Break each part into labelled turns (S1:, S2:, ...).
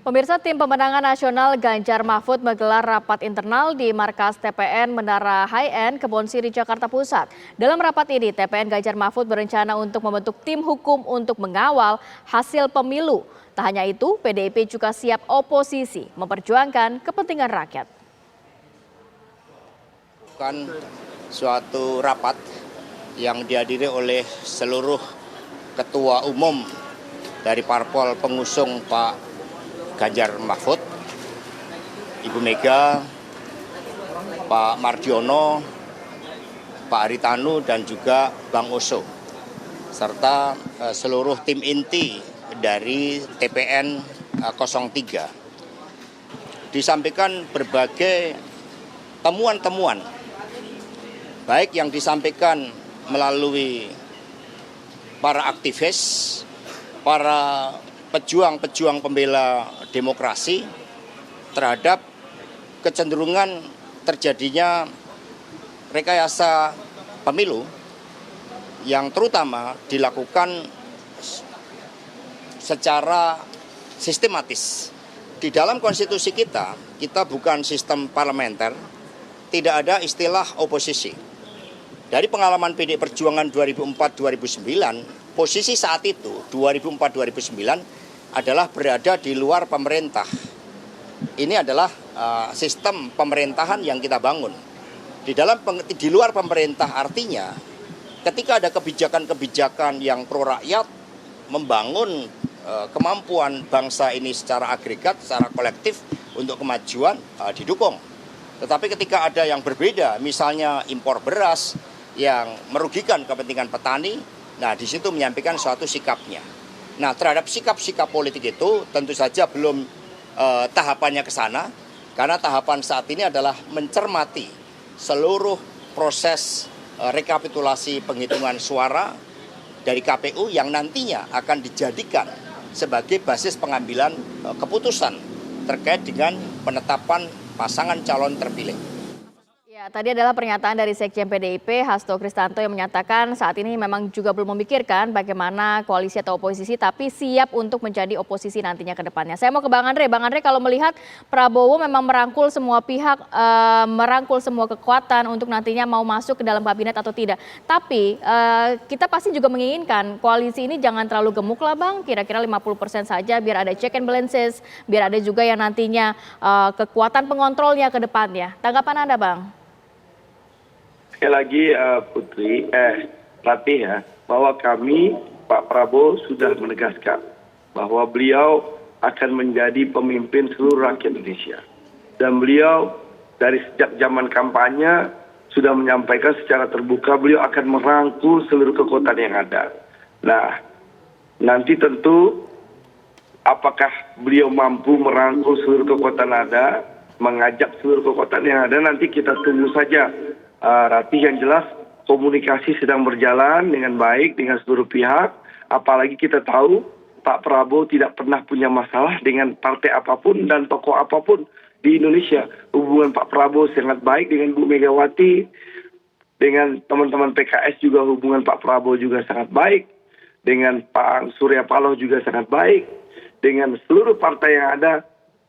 S1: Pemirsa, tim pemenangan nasional Ganjar Mahfud menggelar rapat internal di markas TPN Menara High-End Kebon Siri, Jakarta Pusat. Dalam rapat ini, TPN Ganjar Mahfud berencana untuk membentuk tim hukum untuk mengawal hasil pemilu. Tak hanya itu, PDIP juga siap oposisi memperjuangkan kepentingan rakyat.
S2: Bukan suatu rapat yang dihadiri oleh seluruh ketua umum dari parpol pengusung Pak Ganjar Mahfud, Ibu Mega, Pak Mardiono, Pak Haritanu, dan juga Bang Oso, serta seluruh tim inti dari TPN 03. Disampaikan berbagai temuan-temuan, baik yang disampaikan melalui para aktivis, para pejuang-pejuang pembela demokrasi terhadap kecenderungan terjadinya rekayasa pemilu yang terutama dilakukan secara sistematis. Di dalam konstitusi kita bukan sistem parlementer, tidak ada istilah oposisi. Dari pengalaman PD Perjuangan 2004-2009, posisi saat itu 2004-2009 adalah berada di luar pemerintah. Ini adalah sistem pemerintahan yang kita bangun. Di luar pemerintah artinya ketika ada kebijakan-kebijakan yang pro rakyat, membangun kemampuan bangsa ini secara agregat, secara kolektif untuk kemajuan, didukung. Tetapi ketika ada yang berbeda, misalnya impor beras yang merugikan kepentingan petani, nah di situ menyampaikan suatu sikapnya. Nah, terhadap sikap-sikap politik itu tentu saja belum tahapannya ke sana, karena tahapan saat ini adalah mencermati seluruh proses rekapitulasi penghitungan suara dari KPU yang nantinya akan dijadikan sebagai basis pengambilan keputusan terkait dengan penetapan pasangan calon terpilih.
S1: Ya, tadi adalah pernyataan dari Sekjen PDIP Hasto Kristanto yang menyatakan saat ini memang juga belum memikirkan bagaimana koalisi atau oposisi, tapi siap untuk menjadi oposisi nantinya ke depannya. Saya mau ke Bang Andre. Bang Andre, kalau melihat Prabowo memang merangkul semua pihak, merangkul semua kekuatan untuk nantinya mau masuk ke dalam kabinet atau tidak. Tapi kita pasti juga menginginkan koalisi ini jangan terlalu gemuk lah Bang, kira-kira 50% saja biar ada check and balances, biar ada juga yang nantinya kekuatan pengontrolnya ke depannya. Tanggapan Anda Bang?
S3: Sekali lagi Putri, Ratih ya, bahwa kami, Pak Prabowo sudah menegaskan bahwa beliau akan menjadi pemimpin seluruh rakyat Indonesia. Dan beliau dari sejak zaman kampanye sudah menyampaikan secara terbuka beliau akan merangkul seluruh kekuatan yang ada. Nah, nanti tentu apakah beliau mampu merangkul seluruh kekuatan ada, mengajak seluruh kekuatan yang ada, nanti kita tunggu saja. Ratih, yang jelas komunikasi sedang berjalan dengan baik dengan seluruh pihak, apalagi kita tahu Pak Prabowo tidak pernah punya masalah dengan partai apapun dan tokoh apapun di Indonesia. Hubungan Pak Prabowo sangat baik dengan Bu Megawati, dengan teman-teman PKS juga hubungan Pak Prabowo juga sangat baik, dengan Pak Surya Paloh juga sangat baik, dengan seluruh partai yang ada,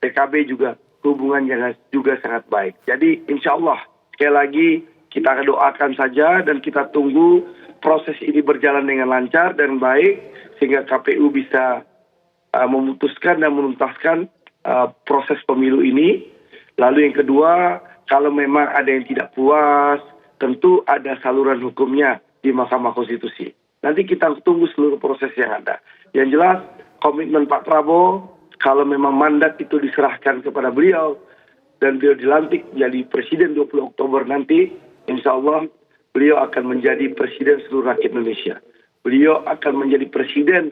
S3: PKB juga hubungannya juga sangat baik. Jadi insya Allah sekali lagi kita doakan saja dan kita tunggu proses ini berjalan dengan lancar dan baik sehingga KPU bisa memutuskan dan menuntaskan proses pemilu ini. Lalu yang kedua, kalau memang ada yang tidak puas, tentu ada saluran hukumnya di Mahkamah Konstitusi. Nanti kita tunggu seluruh proses yang ada. Yang jelas komitmen Pak Prabowo, kalau memang mandat itu diserahkan kepada beliau dan beliau dilantik menjadi Presiden 20 Oktober nanti, insya Allah beliau akan menjadi Presiden seluruh rakyat Indonesia. Beliau akan menjadi Presiden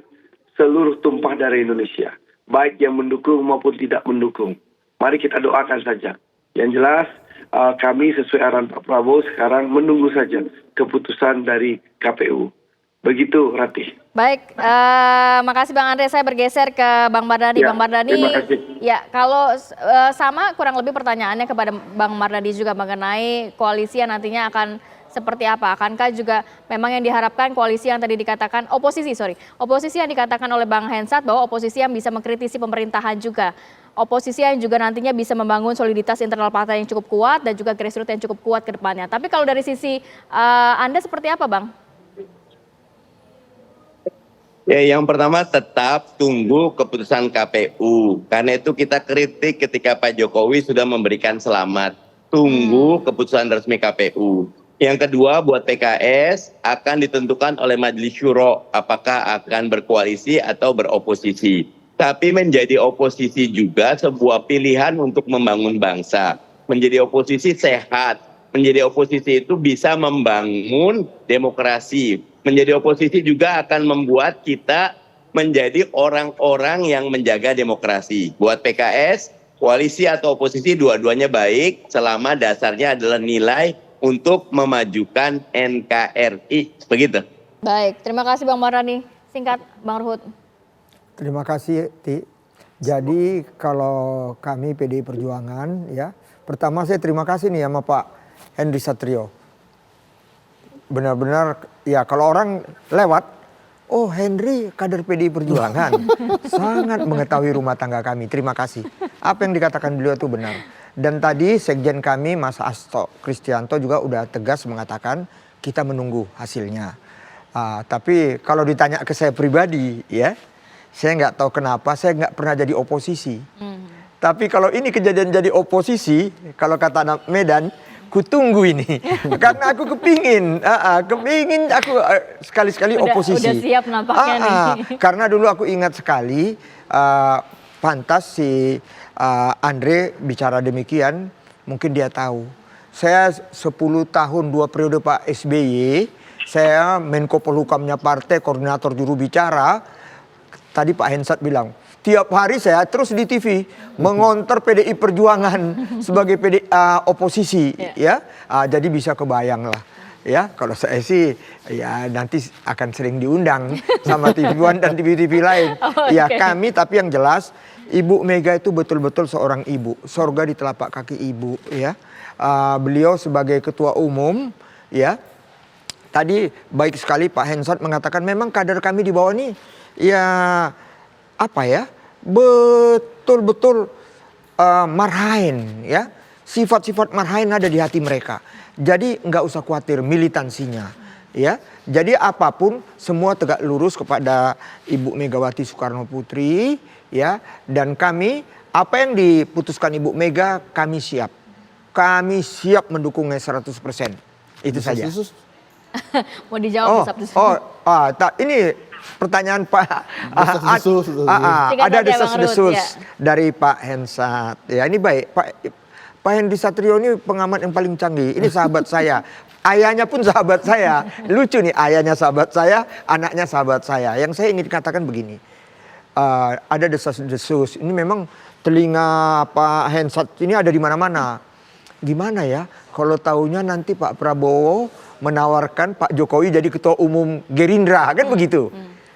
S3: seluruh tumpah darah Indonesia, baik yang mendukung maupun tidak mendukung. Mari kita doakan saja. Yang jelas kami sesuai arahan Pak Prabowo sekarang menunggu saja keputusan dari KPU. Begitu, Ratih.
S1: Baik, makasih Bang Andre. Saya bergeser ke Bang Mardhani.
S3: Ya,
S1: Bang Mardhani,
S3: terima kasih.
S1: ya kalau sama kurang lebih pertanyaannya kepada Bang Mardhani juga mengenai koalisi yang nantinya akan seperti apa? Akankah juga memang yang diharapkan koalisi yang tadi dikatakan, oposisi yang dikatakan oleh Bang Hensat bahwa oposisi yang bisa mengkritisi pemerintahan juga. Oposisi yang juga nantinya bisa membangun soliditas internal partai yang cukup kuat dan juga grassroots yang cukup kuat ke depannya. Tapi kalau dari sisi Anda seperti apa, Bang?
S4: Ya, yang pertama tetap tunggu keputusan KPU. Karena itu kita kritik ketika Pak Jokowi sudah memberikan selamat. Tunggu keputusan resmi KPU. Yang kedua, buat PKS akan ditentukan oleh Majelis Syuro apakah akan berkoalisi atau beroposisi. Tapi menjadi oposisi juga sebuah pilihan untuk membangun bangsa. Menjadi oposisi sehat. Menjadi oposisi itu bisa membangun demokrasi. Menjadi oposisi juga akan membuat kita menjadi orang-orang yang menjaga demokrasi. Buat PKS, koalisi atau oposisi dua-duanya baik selama dasarnya adalah nilai untuk memajukan NKRI. Begitu.
S1: Baik, terima kasih Bang Mardhani. Singkat, Bang Ruhut.
S5: Terima kasih, Ti. Jadi kalau kami PDI Perjuangan, ya, pertama saya terima kasih nih sama Pak Henry Satrio. Benar-benar, ya kalau orang lewat, oh Henry kader PDI Perjuangan, sangat mengetahui rumah tangga kami. Terima kasih. Apa yang dikatakan beliau itu benar. Dan tadi sekjen kami Mas Hasto Kristianto juga udah tegas mengatakan kita menunggu hasilnya. Tapi kalau ditanya ke saya pribadi, ya, saya nggak tahu kenapa saya nggak pernah jadi oposisi. Tapi kalau ini kejadian jadi oposisi, kalau kata anak Medan, kutunggu ini. Karena aku kepingin aku sekali-sekali oposisi.
S1: Udah siap nampaknya nih.
S5: Karena dulu aku ingat sekali, pantas si Andre bicara demikian, mungkin dia tahu. Saya 10 tahun 2 periode Pak SBY, saya Menko Polhukamnya partai, koordinator juru bicara. Tadi Pak Hensat bilang, tiap hari saya terus di TV mengonter PDI Perjuangan sebagai oposisi, ya. Jadi bisa kebayang lah, ya. Kalau saya sih, ya nanti akan sering diundang sama TV One dan TV-TV lain. Ya kami, tapi yang jelas Ibu Mega itu betul-betul seorang ibu, sorga di telapak kaki ibu, ya. Beliau sebagai ketua umum, ya. Tadi baik sekali Pak Hensat mengatakan memang kader kami di bawah ini, ya apa ya? Betul-betul marhain, ya, sifat-sifat marhain ada di hati mereka. Jadi nggak usah khawatir militansinya, ya. Jadi apapun semua tegak lurus kepada Ibu Megawati Soekarno Putri, ya. Dan kami apa yang diputuskan Ibu Mega kami siap mendukungnya 100%. Itu saja.
S1: Mau dijawab
S5: ini pertanyaan Pak ada desas-desus dari Pak Hensat. Ya ini baik. Pak Henry Satrio ini pengamat yang paling canggih. Ini sahabat saya. Ayahnya pun sahabat saya. Lucu nih, ayahnya sahabat saya, anaknya sahabat saya. Yang saya ingin katakan begini. Ada desas-desus. Ini memang telinga Pak Hensat ini ada di mana-mana. Gimana ya kalau tahunya nanti Pak Prabowo menawarkan Pak Jokowi jadi ketua umum Gerindra, kan begitu.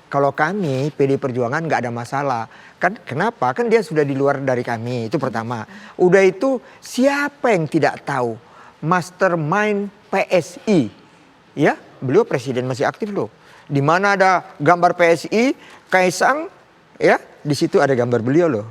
S5: Kalau kami PDI Perjuangan nggak ada masalah. Kan kenapa? Kan dia sudah di luar dari kami, itu pertama. Udah itu siapa yang tidak tahu mastermind PSI? Ya, beliau presiden masih aktif loh. Di mana ada gambar PSI, Kaisang, ya, di situ ada gambar beliau loh.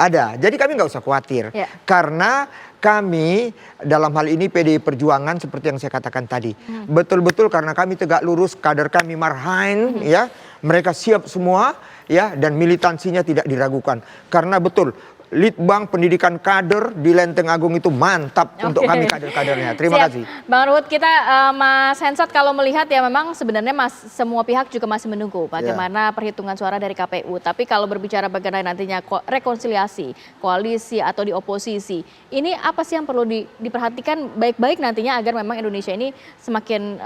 S5: Ada. Jadi kami nggak usah khawatir. Karena kami dalam hal ini PDI Perjuangan seperti yang saya katakan tadi. Betul-betul karena kami tegak lurus, kader kami marhain, ya. Mereka siap semua, ya, dan militansinya tidak diragukan. Karena betul, Litbang Pendidikan Kader di Lenteng Agung itu mantap untuk kami kader-kadernya. Terima kasih.
S1: Bang Ruhut, kita Mas Hensat kalau melihat ya memang sebenarnya semua pihak juga masih menunggu bagaimana perhitungan suara dari KPU. Tapi kalau berbicara bagaimana nantinya rekonsiliasi, koalisi atau di oposisi, ini apa sih yang perlu diperhatikan baik-baik nantinya agar memang Indonesia ini semakin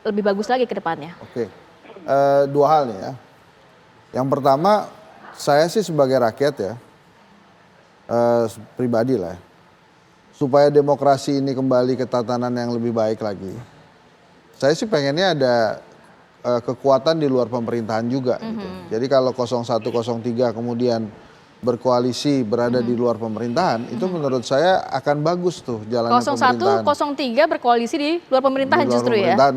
S1: lebih bagus lagi ke depannya?
S6: Dua hal nih ya. Yang pertama, saya sih sebagai rakyat ya, pribadi lah, supaya demokrasi ini kembali ke tatanan yang lebih baik lagi. Saya sih pengennya ada kekuatan di luar pemerintahan juga. Gitu. Jadi kalau 01, 03 kemudian berkoalisi berada di luar pemerintahan, itu menurut saya akan bagus tuh jalannya
S1: 01,
S6: pemerintahan.
S1: 03 berkoalisi di luar pemerintahan
S6: Di luar
S1: justru ya.
S6: pemerintahan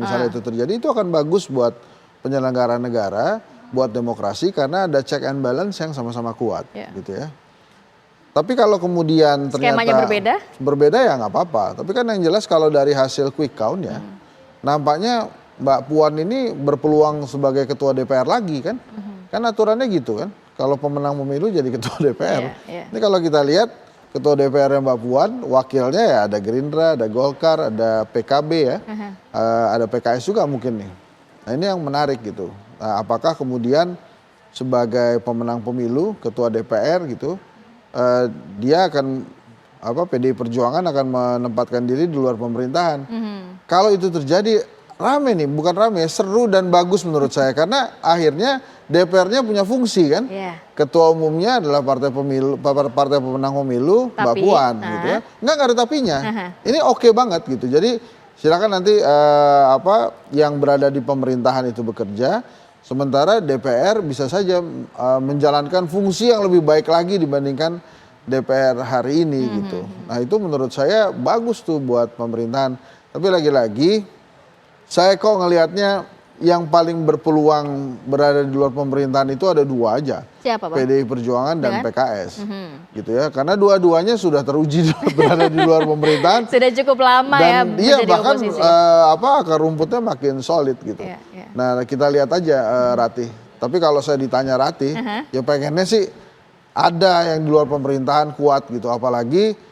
S6: misalnya itu terjadi, itu akan bagus buat penyelenggara negara, buat demokrasi karena ada check and balance yang sama-sama kuat, gitu ya. Tapi kalau kemudian ternyata
S1: skemanya
S6: berbeda ya nggak apa-apa. Tapi kan yang jelas kalau dari hasil quick count ya, nampaknya Mbak Puan ini berpeluang sebagai ketua DPR lagi kan? Kan aturannya gitu kan? Kalau pemenang pemilu jadi ketua DPR. Ini kalau kita lihat ketua DPR Mbak Puan, wakilnya ya ada Gerindra, ada Golkar, ada PKB ya, ada PKS juga mungkin nih. Nah ini yang menarik gitu. Nah, apakah kemudian sebagai pemenang pemilu, ketua DPR gitu, dia akan PDI Perjuangan akan menempatkan diri di luar pemerintahan. Kalau itu terjadi rame nih, bukan rame, seru dan bagus menurut saya karena akhirnya DPR-nya punya fungsi kan. Ketua umumnya adalah partai pemenang pemilu, Mbak Puan gitu ya. Nggak ada tapinya. Ini oke banget gitu. Jadi silakan nanti yang berada di pemerintahan itu bekerja, sementara DPR bisa saja menjalankan fungsi yang lebih baik lagi dibandingkan DPR hari ini gitu. Nah itu menurut saya bagus tuh buat pemerintahan. Tapi lagi-lagi saya kok ngelihatnya yang paling berpeluang berada di luar pemerintahan itu ada dua aja.
S1: Siapa, Bang?
S6: PDI Perjuangan dan PKS. Gitu ya. Karena dua-duanya sudah teruji berada di luar pemerintahan.
S1: Sudah cukup lama
S6: dan
S1: ya menjadi
S6: bahkan
S1: oposisi.
S6: Akar rumputnya makin solid gitu. Nah, kita lihat aja Ratih. Tapi kalau saya ditanya Ratih, ya pengennya sih ada yang di luar pemerintahan kuat gitu. Apalagi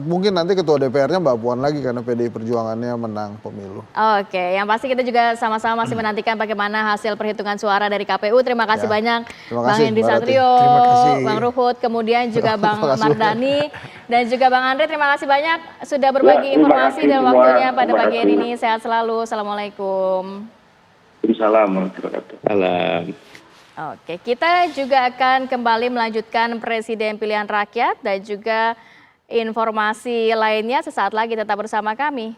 S6: mungkin nanti ketua DPR-nya Mbak Puan lagi karena PDI Perjuangannya menang pemilu.
S1: Oke, yang pasti kita juga sama-sama masih menantikan bagaimana hasil perhitungan suara dari KPU. Terima kasih banyak Bang Hendy Satrio, Bang Ruhut, kemudian juga Bang Mardhani, dan juga Bang Andre. Terima kasih banyak sudah berbagi informasi dan waktunya pada pagi hari ini. Sehat selalu. Assalamualaikum.
S4: Salam.
S1: Oke, kita juga akan kembali melanjutkan Presiden Pilihan Rakyat dan juga informasi lainnya sesaat lagi. Tetap bersama kami.